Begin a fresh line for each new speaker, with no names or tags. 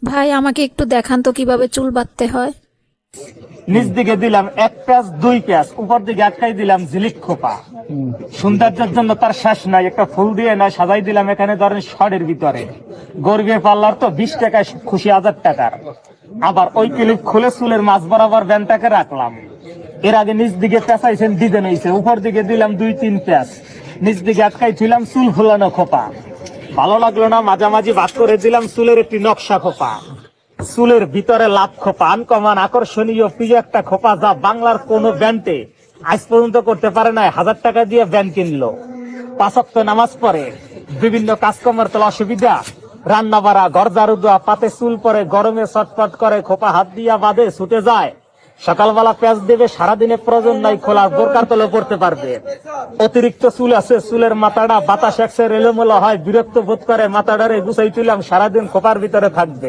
ভাই আমাকে একটু দেখান তো কিভাবে চুল বাঁধতে হয়।
নিচ দিকে দিলাম 1 পেঁয়াজ 2 পেঁয়াজ, উপর দিকে আটকাই দিলাম ঝিলিক খোপা। সৌন্দর্যের জন্য তার শেষ নাই, একটা ফুল দিয়ে না সাজাই দিলাম এখানে ধরেন শর্টের ভিতরে। গর্বে পাল্লার তো 20 টাকায় খুশি 1000 টাকার। আবার ওই ক্লিপ খুলে চুলের মাছ বরাবর ব্যান্ডটাকে রাখলাম। এর আগে নিচ দিকে পেঁচাইছেন ডিজাইন হয়েছে, উপর দিকে দিলাম 2-3 পেঁয়াজ, নিচ দিকে আটকাই দিলাম চুল ফুলানো খোপা। ভালো লাগলো না, মাঝামাঝি ভাগ করে দিলাম চুলের একটি নকশা খোপা। চুলের ভিতরে লাভ খোপা, আনকমন আকর্ষণীয় প্রিয় একটা খোপা, যা বাংলার কোন ব্যান্ডে আজ পর্যন্ত করতে পারে না। 1000 টাকা দিয়ে ব্যান্ড কিনলো, 5 ওয়াক্ত নামাজ পড়ে, বিভিন্ন কাজকর্মের তো অসুবিধা, রান্না বাড়া, ঘর ঝাড়ু দেওয়া, পাতে চুল পরে, গরমে ছটফট করে, খোপা হাত দিয়া বাঁধে, ছুটে যায়। সকালবেলা পেঁয়াজ দেবে, সারাদিনে প্রয়োজন নাই খোলা, বোরকার তলে পড়তে পারবে। অতিরিক্ত চুল আছে, চুলের মাথাটা বাতাস একসের এলোমেলো হয়, বিরক্ত বোধ করে, মাথাটারে গুছাই তুলাম, সারাদিন খোপার ভিতরে থাকবে।